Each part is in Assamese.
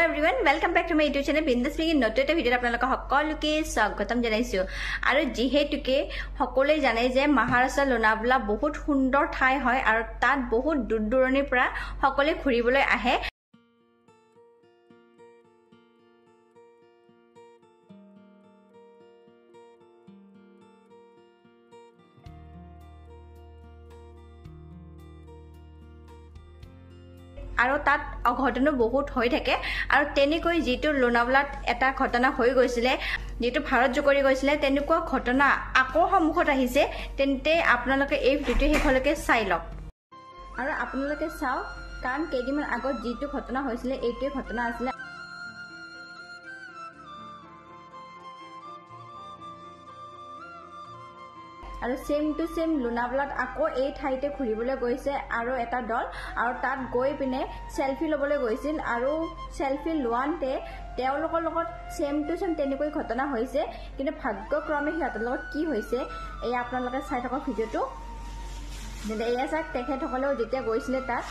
everyone, welcome back to my YouTube channel Bindas Speaking. নতুন এটা ভিডিওত আপোনালোকক সকলোকে স্বাগতম জনাইছো আৰু যেহেতুকে সকলোৱে জানে যে মহাৰাষ্ট্ৰৰ লোনাৱালা বহুত সুন্দৰ ঠাই হয় আৰু তাত বহুত দূৰ-দূৰণিৰ পৰা সকলোৱে ঘুৰিবলৈ আহে আৰু তাত অঘটনো বহুত হৈ থাকে আৰু তেনেকৈ যেটো লোনাৱালাত এটা ঘটনা হৈ গৈছিলে যেটো ভাৰত জুকৰি গৈছিলে তেনেকুৱা ঘটনা আকৌ সন্মুখত আহিছে তেন্তে আপোনালোকে এই ভিডিওটো হেখলৈকে চাই লওক আৰু আপোনালোকে চাও কাৰণ কেইদিনমান আগত যেটো ঘটনা হৈছিলে এইটোৱে ঘটনা আছিল আৰু সেম টু সেম লোনাৱালাত আকৌ এই ঠাইতে ঘুৰিবলৈ গৈছে আৰু এটা দল আৰু তাত গৈ পিনে সেলফি লবলৈ গৈছিল আৰু সেলফি লোৱাতে তেওঁলোকৰ লগত সেম টু সেম তেনেকৈ ঘটনা হৈছে কিন্তু ভাগ্যক্ৰমে হিহঁতৰ লগত কি হৈছে এই আপোনালোকে চাই থকা ভিডিওটো যেনে এয়া চাক তেখেতসকলেও যেতিয়া গৈছিলে তাত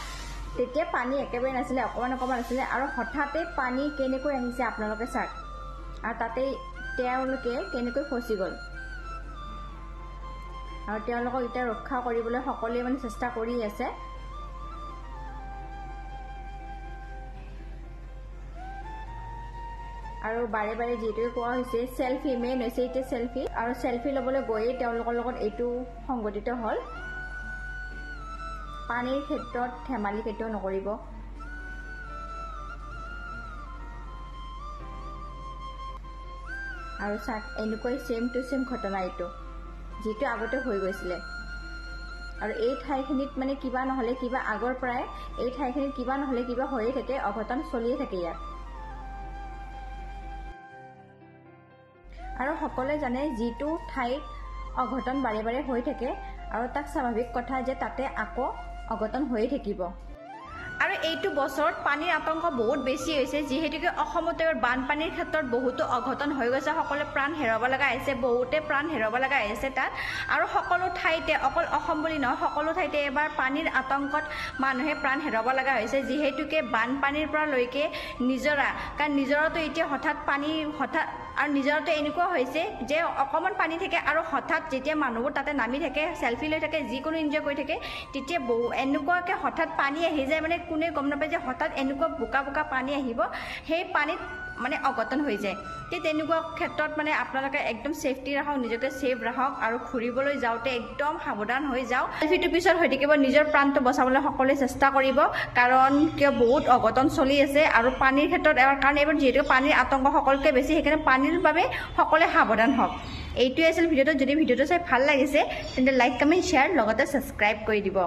তেতিয়া পানী একেবাৰে নাছিলে অকমান আছিলে আৰু হঠাতে পানী কেনেকৈ আহিছে আপোনালোকে চাক আৰু তাতে তেওঁলোকে কেনেকৈ ফসি গল আৰু তেওঁলোকক এটা ৰক্ষা কৰিবলৈ সকলোৱে মানে চেষ্টা কৰি আছে আৰু বাৰে বাৰে যেটো কোৱা হৈছে সেলফি মেন হৈছে এটা সেলফি আৰু সেলফি লবলৈ গৈ তেওঁলোকৰ লগত এইটো সংগঠিত হল পানীৰ ক্ষেত্ৰত ধেমালি কেতিয়াও নকৰিব আৰু চাক এনেকৈ সেম টু সেম ঘটনা এইটো যেটো আগতে হৈ গৈছিলে আৰু এই ঠাইখিনিত মানে কিবা নহলে কিবা আগৰ পৰাই এই ঠাইখিনিত কিবা নহলে কিবা হৈয়ে থাকে অঘটন চলিয়ে থাকে ইয়াত আৰু সকলোৱে জানে যেটো ঠাইত অঘটন বাৰে বাৰে হৈ থাকে আৰু তাক স্বাভাৱিক কথা যে তাতে আকৌ অঘটন হৈয়ে থাকিব আৰু এইটো বছৰত পানীৰ আতংক বহুত বেছি হৈছে যেহেতুকে অসমতে বানপানীৰ ক্ষেত্ৰত বহুতো অঘটন হৈ গৈছে সকলোৱে প্ৰাণ হেৰাব লগা হৈছে বহুতে প্ৰাণ হেৰাব লগা হৈছে তাত আৰু সকলো ঠাইতে অকল অসম বুলি নহয় সকলো ঠাইতে এবাৰ পানীৰ আতংকত মানুহে প্ৰাণ হেৰাব লগা হৈছে যেহেতুকে বানপানীৰ পৰা লৈকে নিজৰা কাৰণ নিজৰাটো এতিয়া হঠাৎ আৰু নিজৰাটো এনেকুৱা হৈছে যে অকমান পানী থাকে আৰু হঠাৎ যেতিয়া মানুহবোৰ তাতে নামি থাকে সেলফি লৈ থাকে যিকোনো এনজয় কৰি থাকে তেতিয়া এনেকুৱাকে হঠাৎ পানী আহি যায় মানে কোনে গম নাপায় যে হঠাৎ এনেকুৱা বোকা পানী আহিব সেই পানীত মানে অঘটন হৈ যায় তেনেকুৱা ক্ষেত্ৰত মানে আপোনালোকে একদম সেফটি ৰাখক নিজকে সেফ ৰাখক আৰু ঘুৰিবলৈ যাওঁতে একদম সাৱধান হৈ যাওক সেলফিটো পিছত হৈ থাকিব নিজৰ প্ৰাণটো বচাবলৈ সকলোৱে চেষ্টা কৰিব কাৰণ কিয় বহুত অঘটন চলি আছে আৰু পানীৰ ক্ষেত্ৰত কাৰণ এইবাৰ যেহেতু পানীৰ আতংক সকলোকে বেছি সেইকাৰণে পানীৰ বাবে সকলোৱে সাৱধান হওক এইটোৱে আছিল ভিডিওটো যদি ভিডিওটো চাই ভাল লাগিছে তেন্তে লাইক কমেন্ট শ্বেয়াৰ লগতে সাবস্ক্ৰাইব কৰি দিব